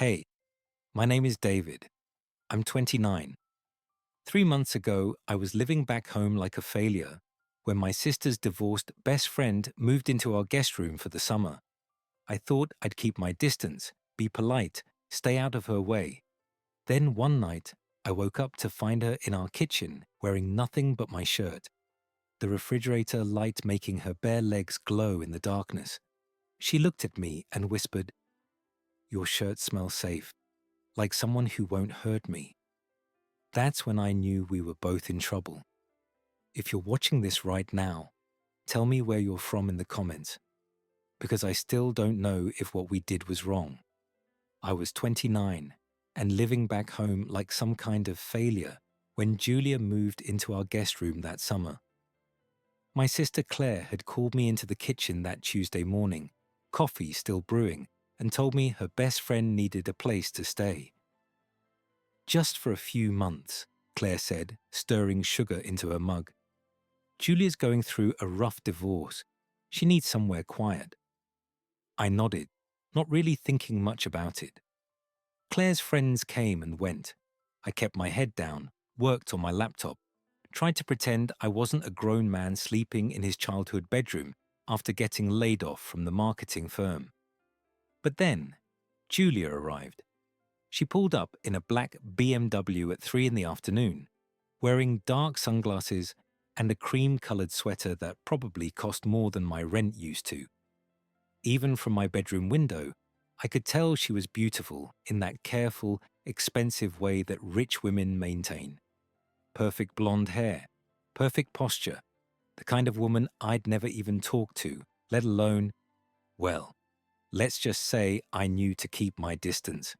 Hey, my name is David. I'm 29. 3 months ago, I was living back home like a failure when my sister's divorced best friend moved into our guest room for the summer. I thought I'd keep my distance, be polite, stay out of her way. Then one night, I woke up to find her in our kitchen wearing nothing but my shirt, the refrigerator light making her bare legs glow in the darkness. She looked at me and whispered, "Your shirt smells safe, like someone who won't hurt me." That's when I knew we were both in trouble. If you're watching this right now, tell me where you're from in the comments, because I still don't know if what we did was wrong. I was 29 and living back home like some kind of failure when Julia moved into our guest room that summer. My sister Claire had called me into the kitchen that Tuesday morning, coffee still brewing, and told me her best friend needed a place to stay. "Just for a few months," Claire said, stirring sugar into her mug. "Julia's going through a rough divorce. She needs somewhere quiet." I nodded, not really thinking much about it. Claire's friends came and went. I kept my head down, worked on my laptop, tried to pretend I wasn't a grown man sleeping in his childhood bedroom after getting laid off from the marketing firm. But then, Julia arrived. She pulled up in a black BMW at 3 in the afternoon, wearing dark sunglasses and a cream-colored sweater that probably cost more than my rent used to. Even from my bedroom window, I could tell she was beautiful in that careful, expensive way that rich women maintain. Perfect blonde hair, perfect posture, the kind of woman I'd never even talked to, let alone, well, let's just say I knew to keep my distance.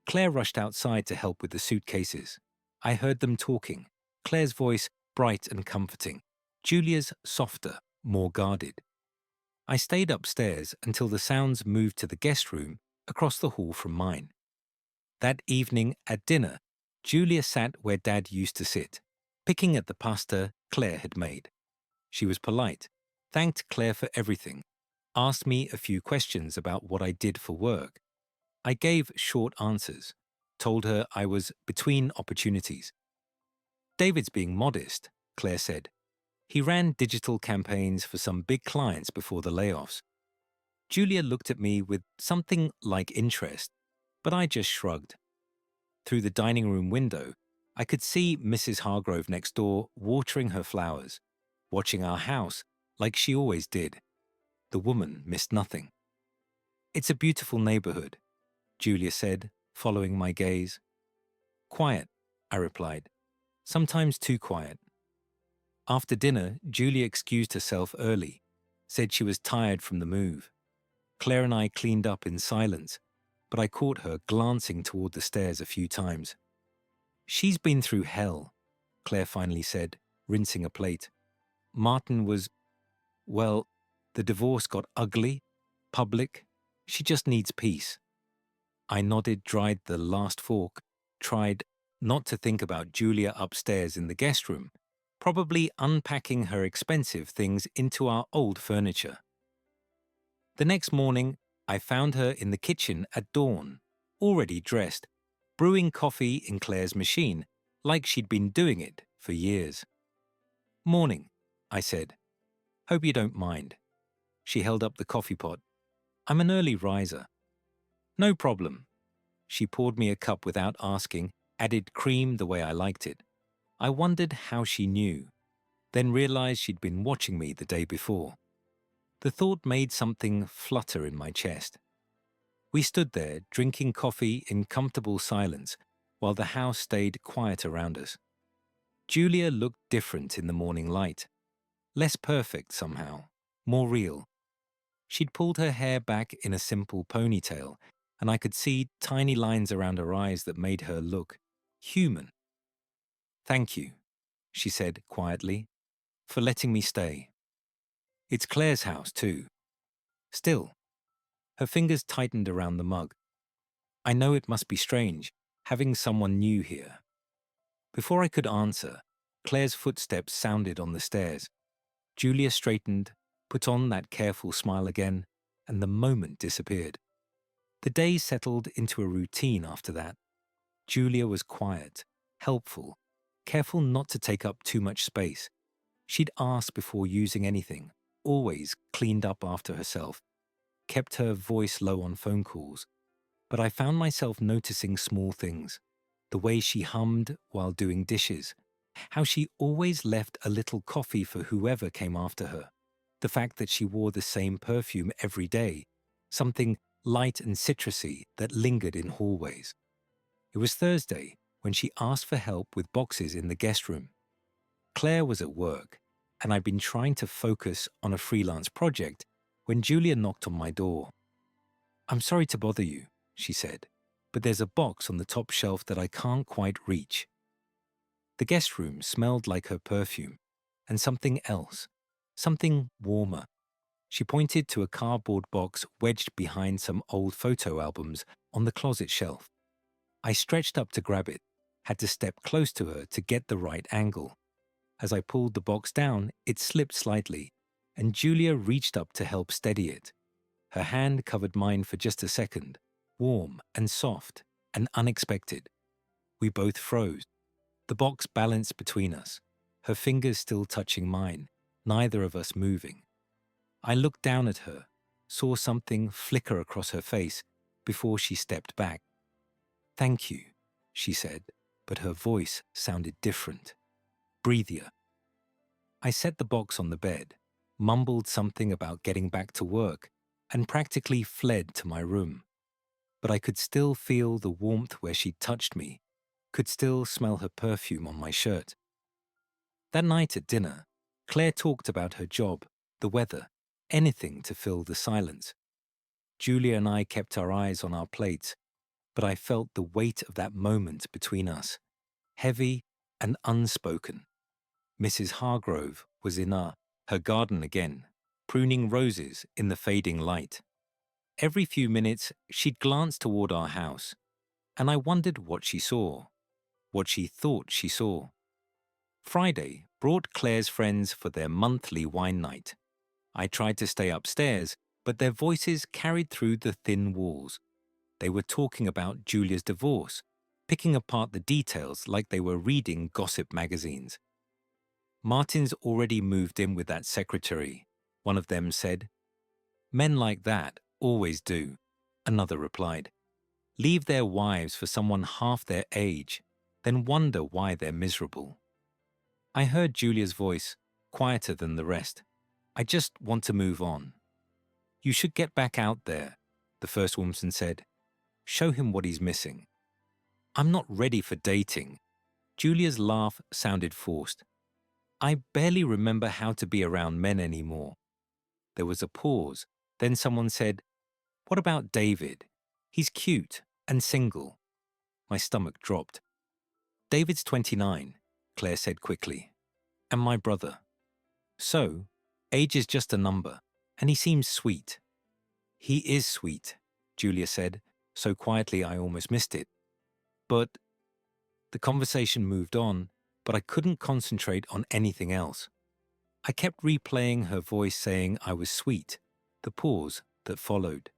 Claire rushed outside to help with the suitcases. I heard them talking, Claire's voice bright and comforting, Julia's softer, more guarded. I stayed upstairs until the sounds moved to the guest room across the hall from mine. That evening at dinner, Julia sat where Dad used to sit, picking at the pasta Claire had made. She was polite, thanked Claire for everything, asked me a few questions about what I did for work. I gave short answers, told her I was between opportunities. "David's being modest," Claire said. "He ran digital campaigns for some big clients before the layoffs." Julia looked at me with something like interest, but I just shrugged. Through the dining room window, I could see Mrs. Hargrove next door watering her flowers, watching our house like she always did. The woman missed nothing. "It's a beautiful neighborhood," Julia said, following my gaze. "Quiet," I replied. "Sometimes too quiet." After dinner, Julia excused herself early, said she was tired from the move. Claire and I cleaned up in silence, but I caught her glancing toward the stairs a few times. "She's been through hell," Claire finally said, rinsing a plate. "Martin was, well, the divorce got ugly, public. She just needs peace." I nodded, dried the last fork, tried not to think about Julia upstairs in the guest room, probably unpacking her expensive things into our old furniture. The next morning, I found her in the kitchen at dawn, already dressed, brewing coffee in Claire's machine, like she'd been doing it for years. "Morning," I said. "Hope you don't mind." She held up the coffee pot. "I'm an early riser." "No problem." She poured me a cup without asking, added cream the way I liked it. I wondered how she knew, then realized she'd been watching me the day before. The thought made something flutter in my chest. We stood there, drinking coffee in comfortable silence, while the house stayed quiet around us. Julia looked different in the morning light. Less perfect somehow, more real. She'd pulled her hair back in a simple ponytail, and I could see tiny lines around her eyes that made her look human. "Thank you," she said quietly, "for letting me stay. It's Claire's house, too." Still, her fingers tightened around the mug. I know it must be strange, having someone new here. Before I could answer, Claire's footsteps sounded on the stairs. Julia straightened, put on that careful smile again, and the moment disappeared. The day settled into a routine after that. Julia was quiet, helpful, careful not to take up too much space. She'd ask before using anything, always cleaned up after herself, kept her voice low on phone calls. But I found myself noticing small things. The way she hummed while doing dishes, how she always left a little coffee for whoever came after her, the fact that she wore the same perfume every day, something light and citrusy that lingered in hallways. It was Thursday when she asked for help with boxes in the guest room. Claire was at work, and I'd been trying to focus on a freelance project when Julia knocked on my door. "I'm sorry to bother you," she said, "but there's a box on the top shelf that I can't quite reach." The guest room smelled like her perfume, and something else, something warmer. She pointed to a cardboard box wedged behind some old photo albums on the closet shelf. I stretched up to grab it, had to step close to her to get the right angle. As I pulled the box down, it slipped slightly, and Julia reached up to help steady it. Her hand covered mine for just a second, warm and soft and unexpected. We both froze. The box balanced between us, her fingers still touching mine, neither of us moving. I looked down at her, saw something flicker across her face before she stepped back. "Thank you," she said, but her voice sounded different, breathier. I set the box on the bed, mumbled something about getting back to work, and practically fled to my room. But I could still feel the warmth where she touched me, could still smell her perfume on my shirt. That night at dinner, Claire talked about her job, the weather, anything to fill the silence. Julia and I kept our eyes on our plates, but I felt the weight of that moment between us, heavy and unspoken. Mrs. Hargrove was in her garden again, pruning roses in the fading light. Every few minutes, she'd glance toward our house, and I wondered what she saw, what she thought she saw. Friday brought Claire's friends for their monthly wine night. I tried to stay upstairs, but their voices carried through the thin walls. They were talking about Julia's divorce, picking apart the details like they were reading gossip magazines. "Martin's already moved in with that secretary," one of them said. "Men like that always do," another replied. "Leave their wives for someone half their age, then wonder why they're miserable." I heard Julia's voice, quieter than the rest. "I just want to move on." "You should get back out there," the first woman said. "Show him what he's missing." "I'm not ready for dating." Julia's laugh sounded forced. "I barely remember how to be around men anymore." There was a pause. Then someone said, "What about David? He's cute and single." My stomach dropped. "David's 29, Claire said quickly. "And my brother." "So, age is just a number, and he seems sweet." "He is sweet," Julia said, so quietly I almost missed it. "But—" The conversation moved on, but I couldn't concentrate on anything else. I kept replaying her voice saying I was sweet, the pause that followed.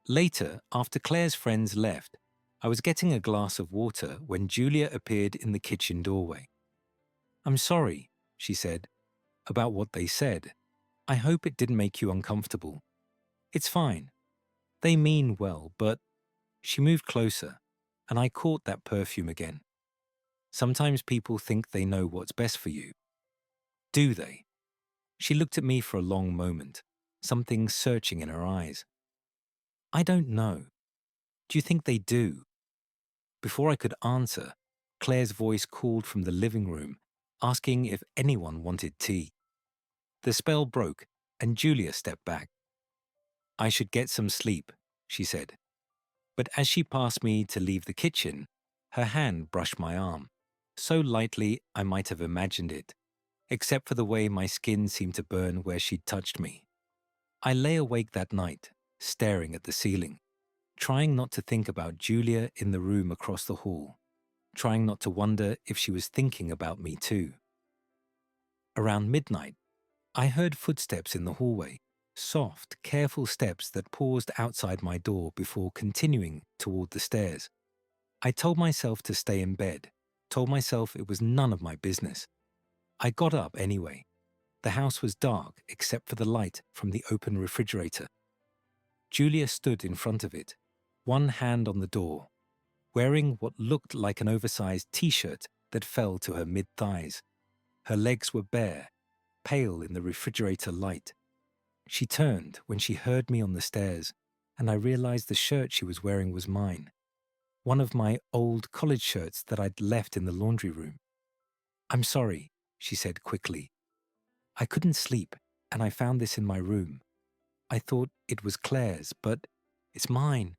Later, after Claire's friends left, I was getting a glass of water when Julia appeared in the kitchen doorway. "I'm sorry," she said, "about what they said. I hope it didn't make you uncomfortable." "It's fine. They mean well, but—" She moved closer, and I caught that perfume again. Sometimes people think they know what's best for you. Do they? She looked at me for a long moment, something searching in her eyes. "I don't know. Do you think they do?" Before I could answer, Claire's voice called from the living room, asking if anyone wanted tea. The spell broke, and Julia stepped back. "I should get some sleep," she said. But as she passed me to leave the kitchen, her hand brushed my arm, so lightly I might have imagined it, except for the way my skin seemed to burn where she'd touched me. I lay awake that night, staring at the ceiling, trying not to think about Julia in the room across the hall, trying not to wonder if she was thinking about me too. Around midnight, I heard footsteps in the hallway. Soft, careful steps that paused outside my door before continuing toward the stairs. I told myself to stay in bed, told myself it was none of my business. I got up anyway. The house was dark except for the light from the open refrigerator. Julia stood in front of it, one hand on the door, wearing what looked like an oversized t-shirt that fell to her mid-thighs. Her legs were bare, pale in the refrigerator light. She turned when she heard me on the stairs, and I realized the shirt she was wearing was mine. One of my old college shirts that I'd left in the laundry room. "I'm sorry," she said quickly. "I couldn't sleep, and I found this in my room. I thought it was Claire's, but it's mine."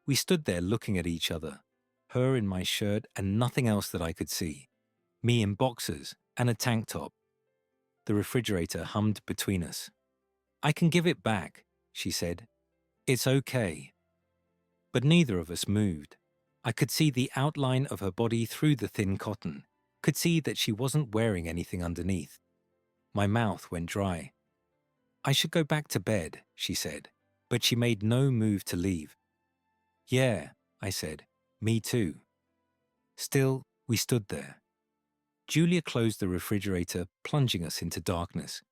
We stood there looking at each other, her in my shirt and nothing else that I could see, me in boxers and a tank top. The refrigerator hummed between us. "I can give it back," she said. "It's okay." But neither of us moved. I could see the outline of her body through the thin cotton, could see that she wasn't wearing anything underneath. My mouth went dry. "I should go back to bed," she said, but she made no move to leave. "Yeah," I said, "me too." Still, we stood there. Julia closed the refrigerator, plunging us into darkness.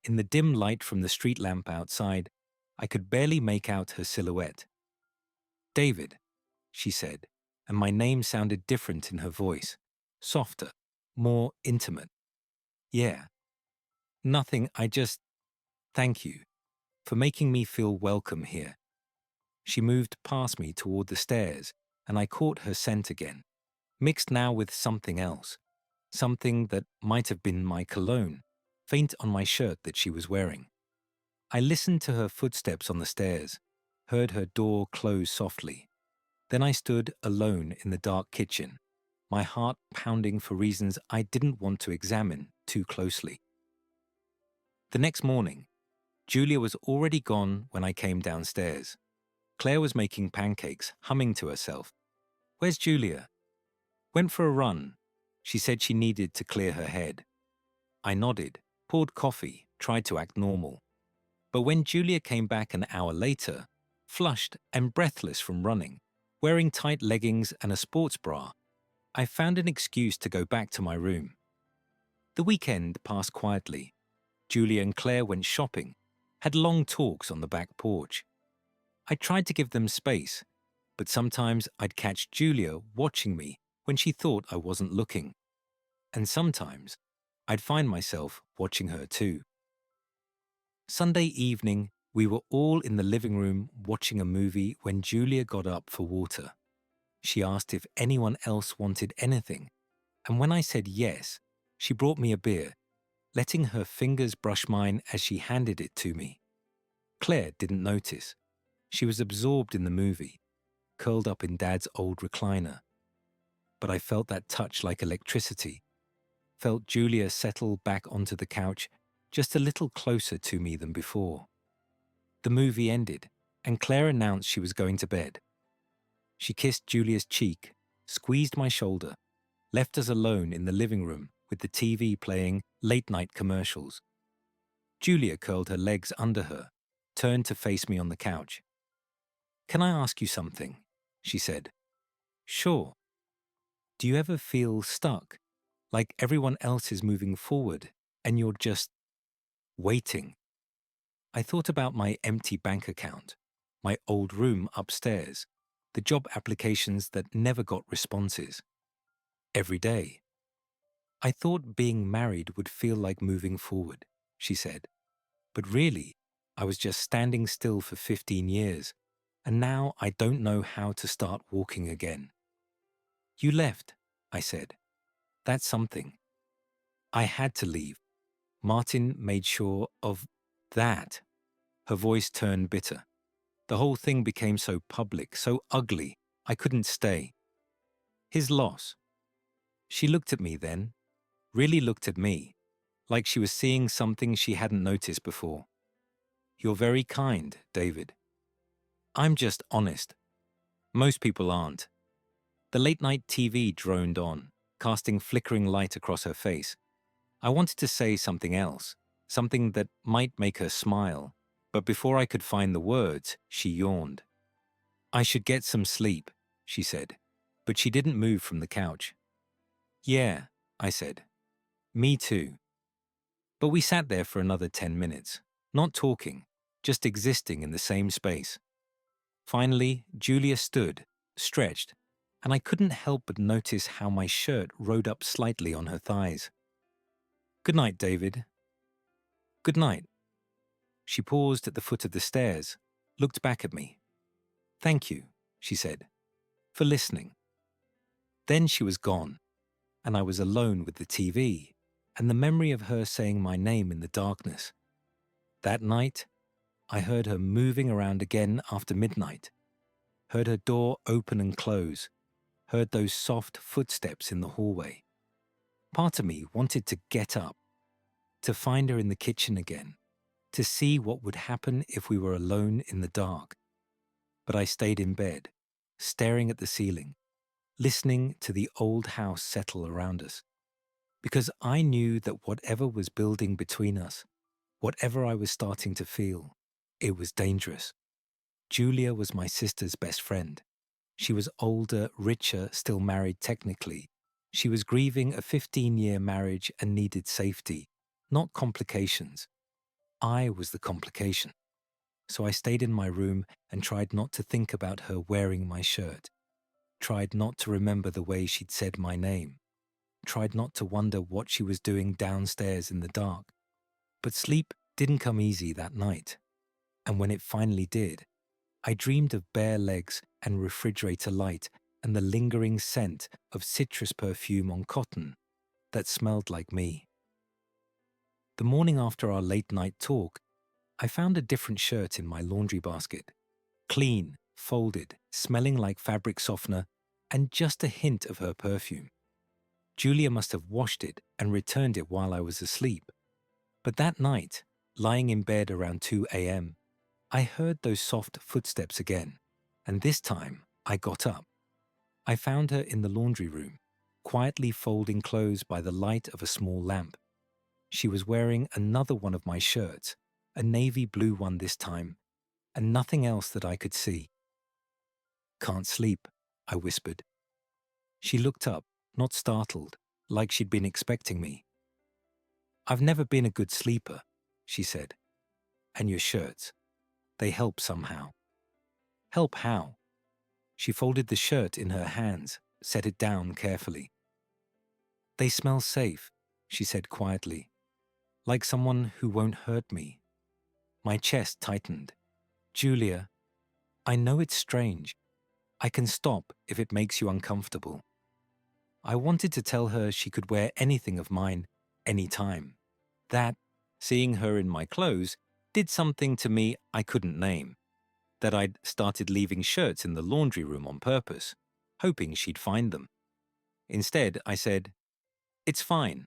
In the dim light from the street lamp outside, I could barely make out her silhouette. "David," she said, and my name sounded different in her voice, softer, more intimate. "Yeah. Nothing, thank you for making me feel welcome here." She moved past me toward the stairs, and I caught her scent again, mixed now with something else, something that might have been my cologne, faint on my shirt that she was wearing. I listened to her footsteps on the stairs, heard her door close softly. Then I stood alone in the dark kitchen, my heart pounding for reasons I didn't want to examine too closely. The next morning, Julia was already gone when I came downstairs. Claire was making pancakes, humming to herself. "Where's Julia?" "Went for a run." She said she needed to clear her head. I nodded, poured coffee, tried to act normal. But when Julia came back an hour later, flushed and breathless from running, wearing tight leggings and a sports bra, I found an excuse to go back to my room. The weekend passed quietly. Julia and Claire went shopping, had long talks on the back porch. I tried to give them space, but sometimes I'd catch Julia watching me when she thought I wasn't looking. And sometimes I'd find myself watching her too. Sunday evening, we were all in the living room watching a movie when Julia got up for water. She asked if anyone else wanted anything, and when I said yes, she brought me a beer, letting her fingers brush mine as she handed it to me. Claire didn't notice. She was absorbed in the movie, curled up in Dad's old recliner. But I felt that touch like electricity, felt Julia settle back onto the couch just a little closer to me than before. The movie ended, and Claire announced she was going to bed. She kissed Julia's cheek, squeezed my shoulder, left us alone in the living room with the TV playing late-night commercials. Julia curled her legs under her, turned to face me on the couch. "Can I ask you something?" she said. "Sure." "Do you ever feel stuck, like everyone else is moving forward and you're just waiting?" I thought about my empty bank account, my old room upstairs, the job applications that never got responses. Every day. "I thought being married would feel like moving forward," she said. "But really, I was just standing still for 15 years, and now I don't know how to start walking again." "You left," I said. "That's something." "I had to leave. Martin made sure of that." Her voice turned bitter. "The whole thing became so public, so ugly, I couldn't stay. His loss." She looked at me then, really looked at me, like she was seeing something she hadn't noticed before. "You're very kind, David." "I'm just honest. Most people aren't." The late-night TV droned on, casting flickering light across her face. I wanted to say something else, something that might make her smile, But before I could find the words, she yawned. I should get some sleep, she said, but she didn't move from the couch. Yeah, I said. Me too. But we sat there for another 10 minutes, not talking, just existing in the same space. Finally, Julia stood, stretched, and I couldn't help but notice how my shirt rode up slightly on her thighs. Good night, David. Good night. She paused at the foot of the stairs, looked back at me. Thank you, she said, for listening. Then she was gone, and I was alone with the TV and the memory of her saying my name in the darkness. That night, I heard her moving around again after midnight, heard her door open and close, heard those soft footsteps in the hallway. Part of me wanted to get up, to find her in the kitchen again, to see what would happen if we were alone in the dark. But I stayed in bed, staring at the ceiling, listening to the old house settle around us, because I knew that whatever was building between us, whatever I was starting to feel, it was dangerous. Julia was my sister's best friend. She was older, richer, still married technically. She was grieving a 15-year marriage and needed safety, not complications. I was the complication. So I stayed in my room and tried not to think about her wearing my shirt, tried not to remember the way she'd said my name, tried not to wonder what she was doing downstairs in the dark. But sleep didn't come easy that night. And when it finally did, I dreamed of bare legs and refrigerator light and the lingering scent of citrus perfume on cotton that smelled like me. The morning after our late-night talk, I found a different shirt in my laundry basket. Clean, folded, smelling like fabric softener, and just a hint of her perfume. Julia must have washed it and returned it while I was asleep. But that night, lying in bed around 2 a.m., I heard those soft footsteps again, and this time I got up. I found her in the laundry room, quietly folding clothes by the light of a small lamp. She was wearing another one of my shirts, a navy blue one this time, and nothing else that I could see. Can't sleep, I whispered. She looked up, not startled, like she'd been expecting me. I've never been a good sleeper, she said. And your shirts, they help somehow. Help how? She folded the shirt in her hands, set it down carefully. They smell safe, she said quietly, like someone who won't hurt me. My chest tightened. Julia, I know it's strange. I can stop if it makes you uncomfortable. I wanted to tell her she could wear anything of mine, anytime. That, seeing her in my clothes, did something to me I couldn't name. That I'd started leaving shirts in the laundry room on purpose, hoping she'd find them. Instead, I said, It's fine.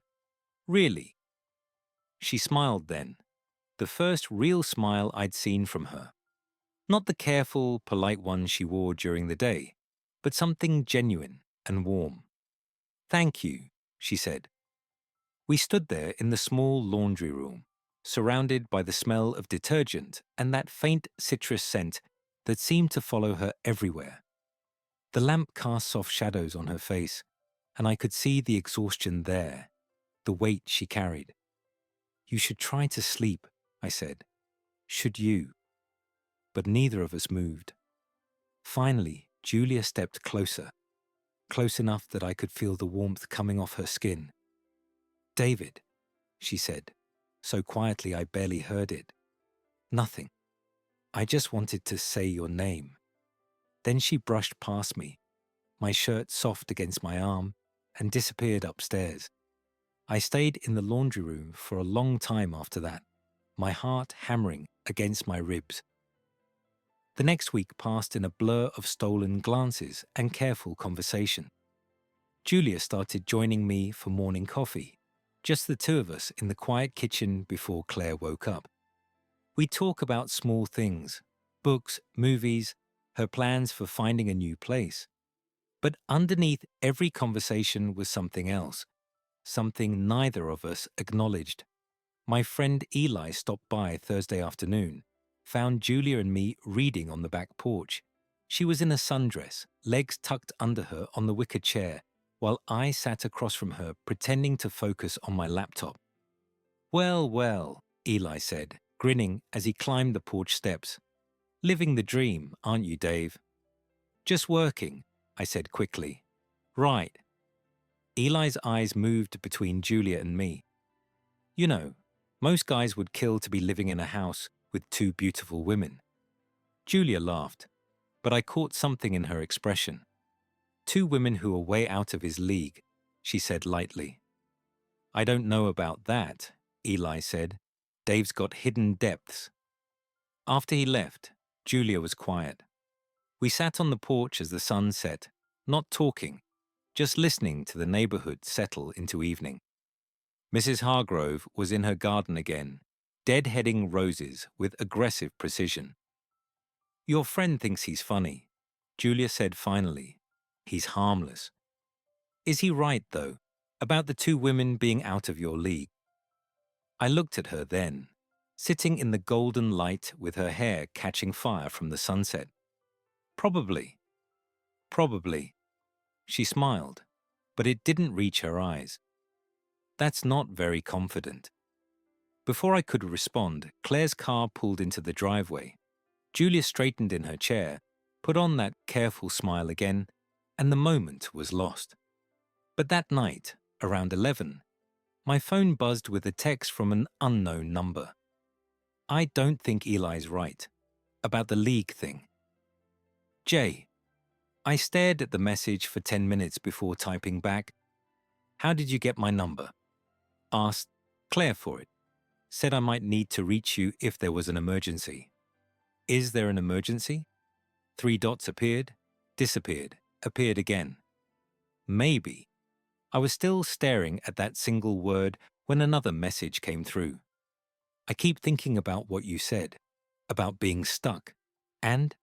Really. She smiled then, the first real smile I'd seen from her. Not the careful, polite one she wore during the day, but something genuine and warm. Thank you, she said. We stood there in the small laundry room, surrounded by the smell of detergent and that faint citrus scent that seemed to follow her everywhere. The lamp cast soft shadows on her face, and I could see the exhaustion there, the weight she carried. You should try to sleep, I said. Should you? But neither of us moved. Finally, Julia stepped closer, close enough that I could feel the warmth coming off her skin. David, she said, so quietly I barely heard it. Nothing. I just wanted to say your name. Then she brushed past me, my shirt soft against my arm, and disappeared upstairs. I stayed in the laundry room for a long time after that, my heart hammering against my ribs. The next week passed in a blur of stolen glances and careful conversation. Julia started joining me for morning coffee, just the two of us in the quiet kitchen before Claire woke up. We'd talk about small things, books, movies, her plans for finding a new place. But underneath every conversation was something else, something neither of us acknowledged. My friend Eli stopped by Thursday afternoon, found Julia and me reading on the back porch. She was in a sundress, legs tucked under her on the wicker chair, while I sat across from her pretending to focus on my laptop. "Well, well," Eli said, grinning as he climbed the porch steps. "Living the dream, aren't you, Dave?" "Just working," I said quickly. "Right." Eli's eyes moved between Julia and me. "You know, most guys would kill to be living in a house with two beautiful women." Julia laughed, but I caught something in her expression. "Two women who are way out of his league," she said lightly. "I don't know about that," Eli said. "Dave's got hidden depths." After he left, Julia was quiet. We sat on the porch as the sun set, not talking, just listening to the neighborhood settle into evening. Mrs. Hargrove was in her garden again, deadheading roses with aggressive precision. "Your friend thinks he's funny," Julia said finally. "He's harmless." "Is he right, though, about the two women being out of your league?" I looked at her then, sitting in the golden light with her hair catching fire from the sunset. "Probably. Probably." She smiled, but it didn't reach her eyes. "That's not very confident." Before I could respond, Claire's car pulled into the driveway. Julia straightened in her chair, put on that careful smile again, and the moment was lost. But that night, around 11, my phone buzzed with a text from an unknown number. "I don't think Eli's right about the league thing." "Jay." I stared at the message for 10 minutes before typing back, "How did you get my number?" Asked Claire for it. Said I might need to reach you if there was an emergency. Is there an emergency? 3 dots appeared, disappeared, appeared again. Maybe. I was still staring at that single word when another message came through. "I keep thinking about what you said, about being stuck, and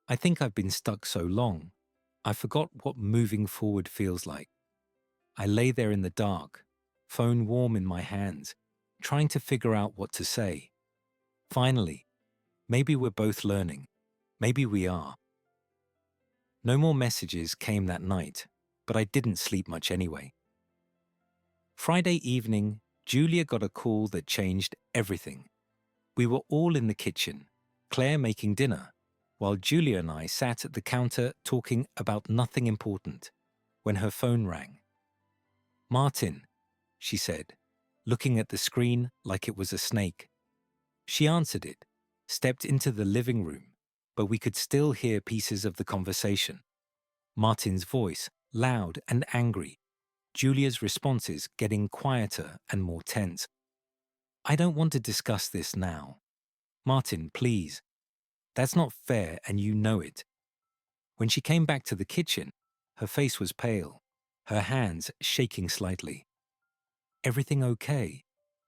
I think I've been stuck so long, I forgot what moving forward feels like." I lay there in the dark, phone warm in my hands, trying to figure out what to say. Finally, maybe we're both learning. Maybe we are. No more messages came that night, but I didn't sleep much anyway. Friday evening, Julia got a call that changed everything. We were all in the kitchen, Claire making dinner, while Julia and I sat at the counter talking about nothing important, when her phone rang. "Martin," she said, looking at the screen like it was a snake. She answered it, stepped into the living room, but we could still hear pieces of the conversation. Martin's voice, loud and angry. Julia's responses getting quieter and more tense. "I don't want to discuss this now. Martin, please. That's not fair and you know it." When she came back to the kitchen, her face was pale, her hands shaking slightly. "Everything okay?"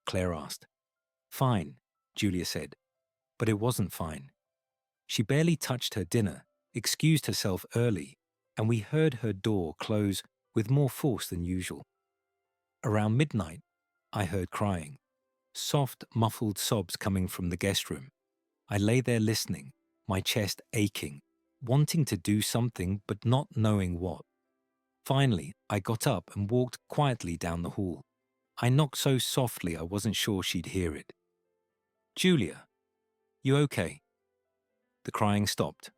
Claire asked. "Fine," Julia said, but it wasn't fine. She barely touched her dinner, excused herself early, and we heard her door close with more force than usual. Around midnight, I heard crying, soft, muffled sobs coming from the guest room. I lay there listening, my chest aching, wanting to do something but not knowing what. Finally, I got up and walked quietly down the hall. I knocked so softly I wasn't sure she'd hear it. "Julia, you okay?" The crying stopped.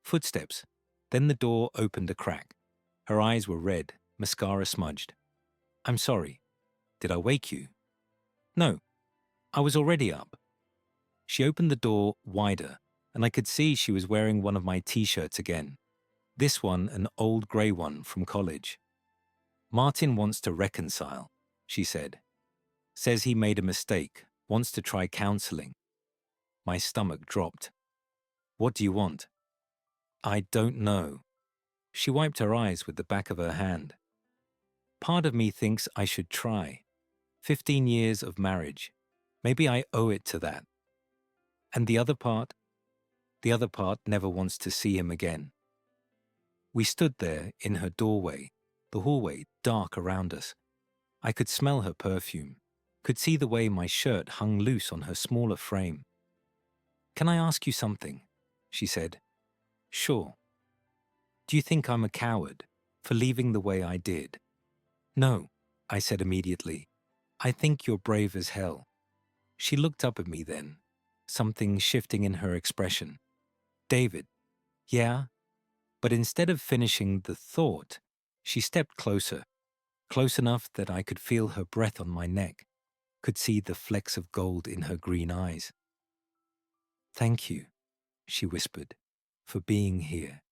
Footsteps, then the door opened a crack. Her eyes were red, mascara smudged. "I'm sorry. Did I wake you?" "No, I was already up." She opened the door wider, and I could see she was wearing one of my t-shirts again. This one an old grey one from college. "Martin wants to reconcile," she said. "Says he made a mistake, wants to try counseling." My stomach dropped. "What do you want?" "I don't know." She wiped her eyes with the back of her hand. "Part of me thinks I should try. 15 years of marriage. Maybe I owe it to that. And the other part? The other part never wants to see him again." We stood there in her doorway, the hallway dark around us. I could smell her perfume, could see the way my shirt hung loose on her smaller frame. Can I ask you something? She said. Sure. Do you think I'm a coward for leaving the way I did? No, I said immediately. I think you're brave as hell. She looked up at me then, something shifting in her expression. David, yeah? But instead of finishing the thought, she stepped closer, close enough that I could feel her breath on my neck, could see the flecks of gold in her green eyes. Thank you, she whispered, for being here,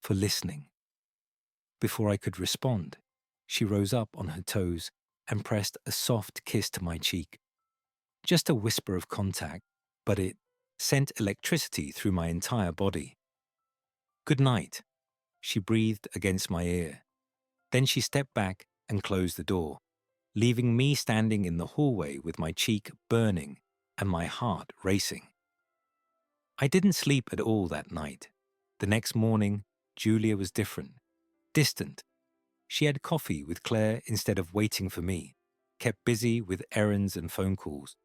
for listening. Before I could respond, she rose up on her toes and pressed a soft kiss to my cheek. Just a whisper of contact, but it sent electricity through my entire body. Good night, she breathed against my ear. Then she stepped back and closed the door, leaving me standing in the hallway with my cheek burning and my heart racing. I didn't sleep at all that night. The next morning, Julia was different, distant. She had coffee with Claire instead of waiting for me, kept busy with errands and phone calls.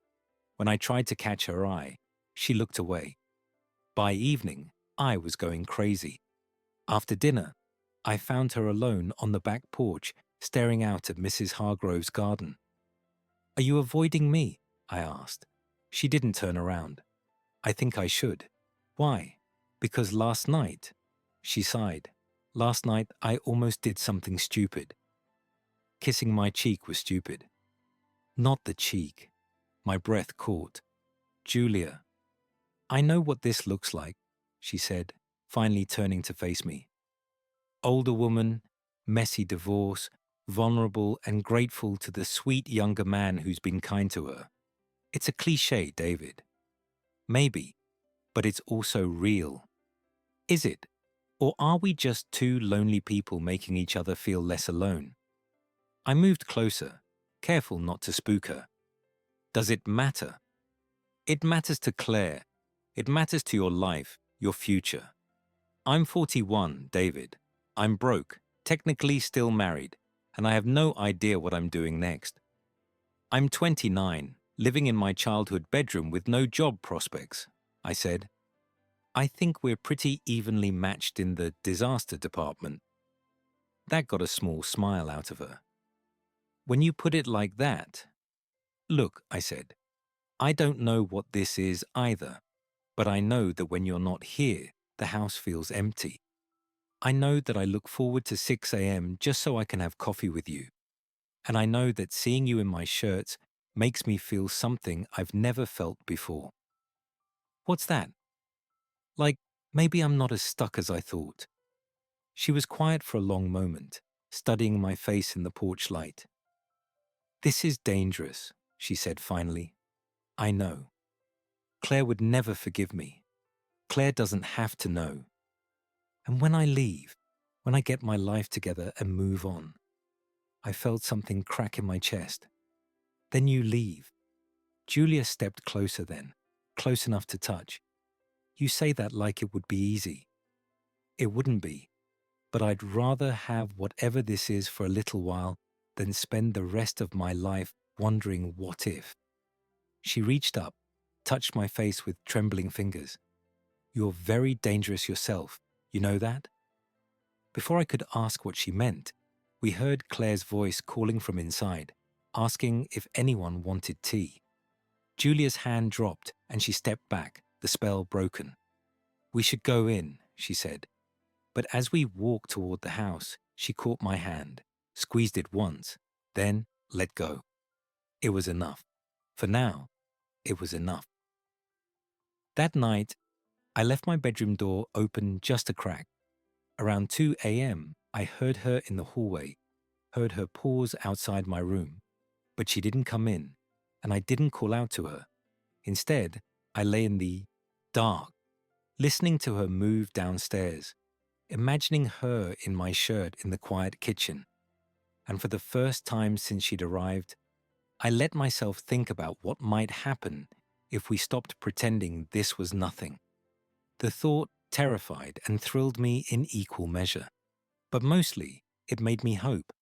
When I tried to catch her eye, she looked away. By evening, I was going crazy. After dinner, I found her alone on the back porch, staring out at Mrs. Hargrove's garden. Are you avoiding me? I asked. She didn't turn around. I think I should. Why? Because last night, she sighed. Last night, I almost did something stupid. Kissing my cheek was stupid. Not the cheek. My breath caught. Julia, I know what this looks like, she said, finally turning to face me. Older woman, messy divorce, vulnerable and grateful to the sweet younger man who's been kind to her. It's a cliché, David. Maybe, but it's also real. Is it? Or are we just two lonely people making each other feel less alone? I moved closer, careful not to spook her. Does it matter? It matters to Claire. It matters to your life, your future. I'm 41, David. I'm broke, technically still married, and I have no idea what I'm doing next. I'm 29, living in my childhood bedroom with no job prospects, I said. I think we're pretty evenly matched in the disaster department. That got a small smile out of her. When you put it like that, look, I said, I don't know what this is either, but I know that when you're not here, the house feels empty. I know that I look forward to 6 a.m. just so I can have coffee with you. And I know that seeing you in my shirts makes me feel something I've never felt before. What's that? Like, maybe I'm not as stuck as I thought. She was quiet for a long moment, studying my face in the porch light. This is dangerous, she said finally. I know. Claire would never forgive me. Claire doesn't have to know. And when I leave, when I get my life together and move on, I felt something crack in my chest. Then you leave. Julia stepped closer then, close enough to touch. You say that like it would be easy. It wouldn't be, but I'd rather have whatever this is for a little while than spend the rest of my life wondering what if. She reached up, touched my face with trembling fingers. You're very dangerous yourself, you know that? Before I could ask what she meant, we heard Claire's voice calling from inside, asking if anyone wanted tea. Julia's hand dropped and she stepped back, the spell broken. We should go in, she said. But as we walked toward the house, she caught my hand, squeezed it once, then let go. It was enough. For now, it was enough. That night, I left my bedroom door open just a crack. Around 2 a.m., I heard her in the hallway, heard her pause outside my room, but she didn't come in, and I didn't call out to her. Instead, I lay in the dark, listening to her move downstairs, imagining her in my shirt in the quiet kitchen. And for the first time since she'd arrived, I let myself think about what might happen if we stopped pretending this was nothing. The thought terrified and thrilled me in equal measure, but mostly it made me hope.